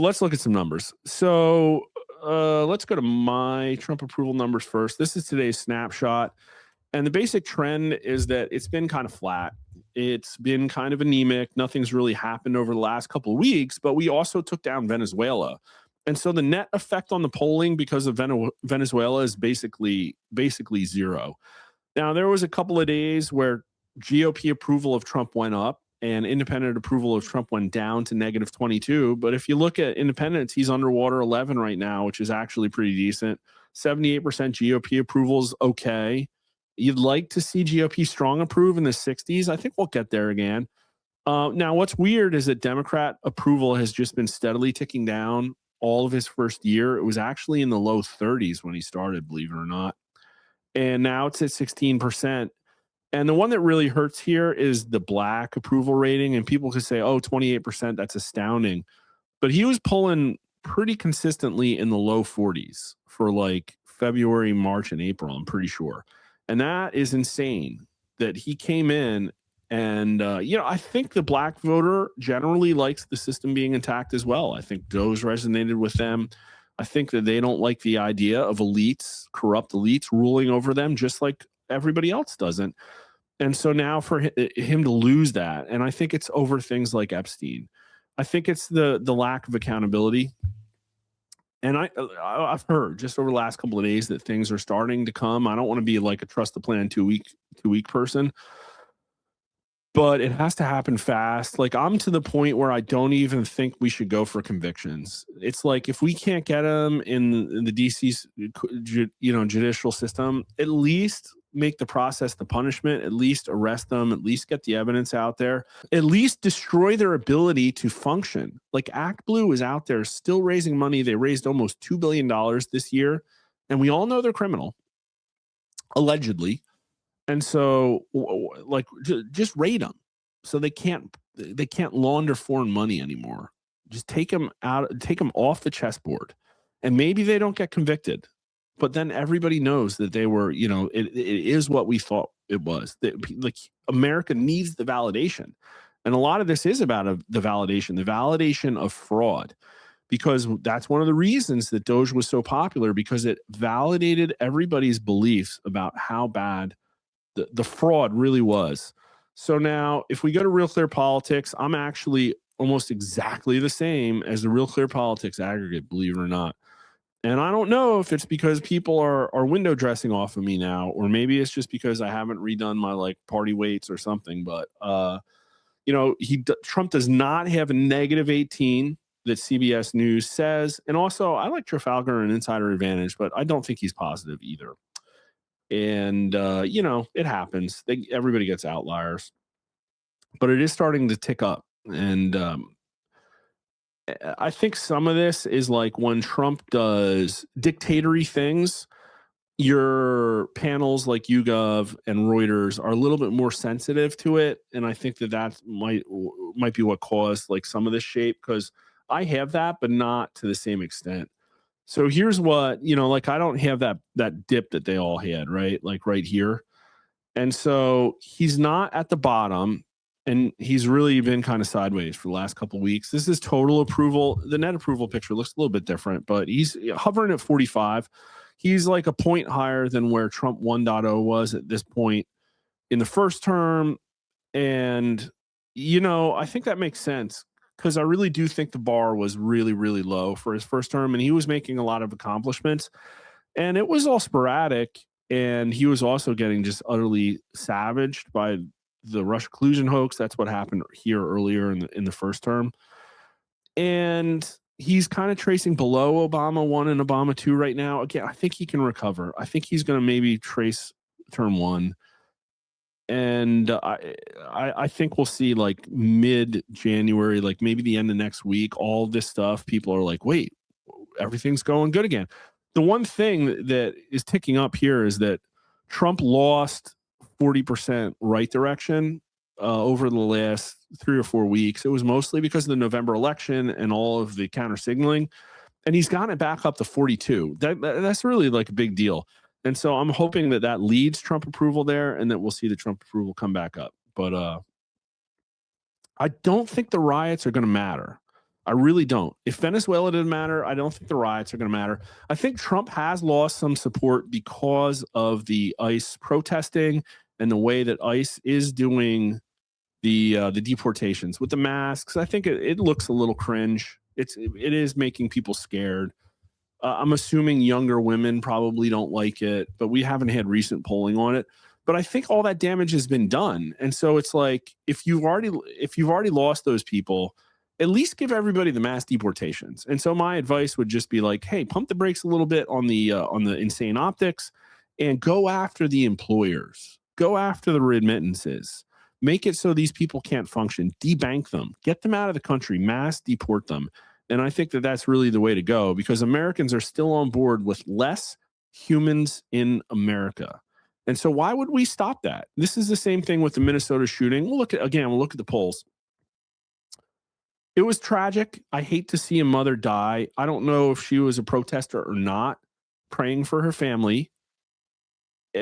But let's look at some numbers. So let's go to my Trump approval numbers first. This is today's snapshot. And the basic trend is that it's been kind of flat. It's been kind of anemic. Nothing's really happened over the last couple of weeks, but we also took down Venezuela. And so the net effect on the polling because of Venezuela is basically zero. Now, there was a couple of days where GOP approval of Trump went up and independent approval of Trump went down to negative 22. But if you look at independents, he's underwater 11 right now, which is actually pretty decent. 78% GOP approval is okay. You'd like to see GOP strong approve in the 60s. I think we'll get there again. Now, what's weird is that Democrat approval has just been steadily ticking down all of his first year. It was actually in the low 30s when he started, believe it or not. And now it's at 16%. And the one that really hurts here is the black approval rating. And people could say, oh, 28%, that's astounding. But he was pulling pretty consistently in the low 40s for like February, March, and April, I'm pretty sure. And that is insane that he came in and, I think the black voter generally likes the system being intact as well. I think those resonated with them. I think that they don't like the idea of elites, corrupt elites ruling over them, just like everybody else doesn't. And so now for him to lose that, and I think it's over things like Epstein. I think it's the lack of accountability. And I've heard just over the last couple of days that things are starting to come. I don't want to be like a trust the plan 2 week person, but it has to happen fast. Like I'm to the point where I don't even think we should go for convictions. It's like if we can't get them in the DC's judicial system, at least make the process the punishment, at least arrest them, at least get the evidence out there, at least destroy their ability to function. Like Act Blue is out there still raising money. They raised almost $2 billion this year. And we all know they're criminal, allegedly. And so like just raid them so they can't launder foreign money anymore. Just take them off the chessboard and maybe they don't get convicted. But then everybody knows that they were, it is what we thought it was. Like America needs the validation. And a lot of this is about the validation of fraud, because that's one of the reasons that Doge was so popular, because it validated everybody's beliefs about how bad the fraud really was. So now if we go to Real Clear Politics, I'm actually almost exactly the same as the Real Clear Politics aggregate, believe it or not. And I don't know if it's because people are window dressing off of me now, or maybe it's just because I haven't redone my like party weights or something. But Trump does not have a negative 18 that CBS News says. And also, I like Trafalgar and Insider Advantage, but I don't think he's positive either. And it happens. Everybody gets outliers, but it is starting to tick up. And I think some of this is like when Trump does dictatory things, your panels like YouGov and Reuters are a little bit more sensitive to it. And I think that might be what caused like some of this shape, because I have that, but not to the same extent. So here's what, like I don't have that dip that they all had, right? Like right here. And so he's not at the bottom. And he's really been kind of sideways for the last couple of weeks. This is total approval. The net approval picture looks a little bit different, but he's hovering at 45. He's like a point higher than where Trump 1.0 was at this point in the first term. And, I think that makes sense, because I really do think the bar was really, really low for his first term. And he was making a lot of accomplishments. And it was all sporadic. And he was also getting just utterly savaged by the Russia collusion hoax. That's what happened here earlier in the first term. And he's kind of tracing below Obama 1 and Obama 2 right now. Again, I think he can recover. I think he's going to maybe trace term 1. And I think we'll see like mid-January, like maybe the end of next week, all this stuff. People are like, wait, everything's going good again. The one thing that is ticking up here is that Trump lost 40% right direction over the last 3 or 4 weeks. It was mostly because of the November election and all of the counter signaling, and he's gotten it back up to 42. That's really like a big deal. And so I'm hoping that leads Trump approval there, and that we'll see the Trump approval come back up. But I don't think the riots are going to matter. I really don't. If Venezuela didn't matter, I don't think the riots are going to matter. I think Trump has lost some support because of the ICE protesting and the way that ICE is doing the deportations with the masks. I think it looks a little cringe. It is making people scared. I'm assuming younger women probably don't like it, but we haven't had recent polling on it. But I think all that damage has been done, and so it's like if you've already lost those people, at least give everybody the mass deportations. And so my advice would just be like, hey, pump the brakes a little bit on the insane optics, and go after the employers, go after the remittances, make it so these people can't function, debank them, get them out of the country, mass deport them. And I think that that's really the way to go because Americans are still on board with less humans in America. And so why would we stop that? This is the same thing with the Minnesota shooting. We'll look at the polls. It was tragic. I hate to see a mother die. I don't know if she was a protester or not, praying for her family.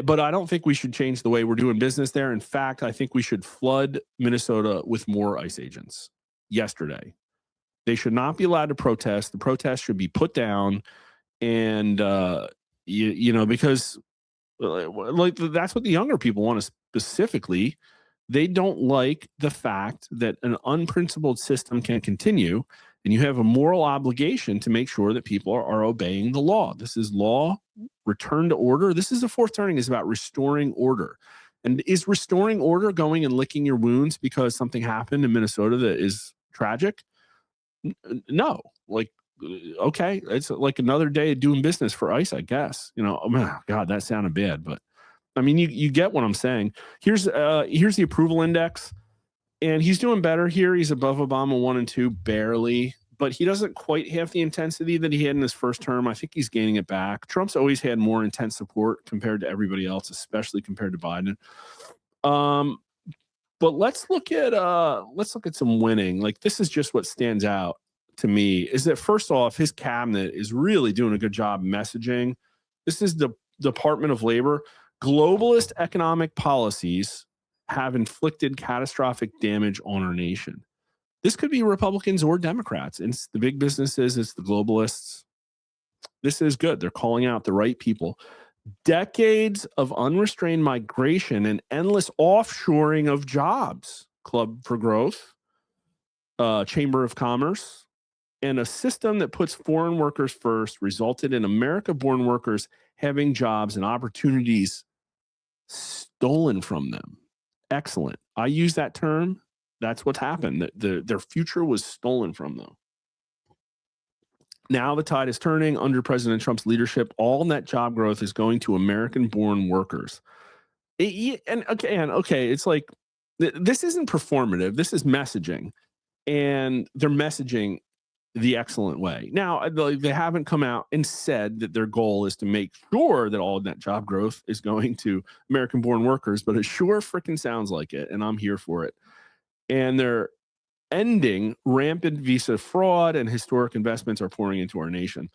But I don't think we should change the way we're doing business there. In fact, I think we should flood Minnesota with more ICE agents yesterday. They should not be allowed to protest. The protest should be put down. And, because like that's what the younger people want to specifically. They don't like the fact that an unprincipled system can continue. And you have a moral obligation to make sure that people are obeying the law. This is law, return to order. This is the fourth turning is about restoring order. And is restoring order going and licking your wounds because something happened in Minnesota that is tragic? No, like, okay, it's like another day of doing business for ICE, I guess. Oh, God, that sounded bad, but I mean, you get what I'm saying. Here's the approval index, and he's doing better here. He's above Obama 1 and 2 barely, but he doesn't quite have the intensity that he had in his first term. I think he's gaining it back. Trump's always had more intense support compared to everybody else, especially compared to Biden. But let's look at some winning. Like this is just what stands out to me is that first off, his cabinet is really doing a good job messaging. This is the Department of Labor. Globalist economic policies have inflicted catastrophic damage on our nation. This could be Republicans or Democrats. It's the big businesses, it's the globalists. This is good. They're calling out the right people. Decades of unrestrained migration and endless offshoring of jobs, Club for Growth, Chamber of Commerce, and a system that puts foreign workers first resulted in America-born workers having jobs and opportunities stolen from them. Excellent. I use that term. That's what's happened. Their future was stolen from them. Now the tide is turning under President Trump's leadership. All net job growth is going to American-born workers. It's like this isn't performative. This is messaging, and they're messaging the excellent way. Now they haven't come out and said that their goal is to make sure that all net job growth is going to American-born workers, but it sure freaking sounds like it, and I'm here for it. And they're ending rampant visa fraud and historic investments are pouring into our nation.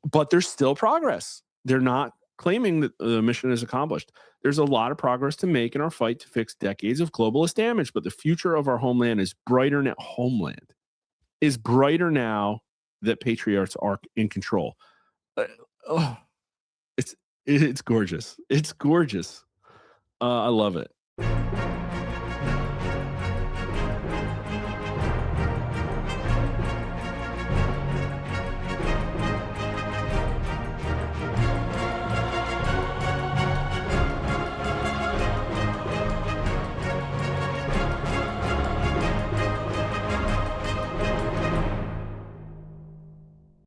But there's still progress. They're not claiming that the mission is accomplished. There's a lot of progress to make in our fight to fix decades of globalist damage, but the future of our homeland is brighter now. Homeland is brighter now that patriarchs are in control. It's gorgeous. It's gorgeous. I love it.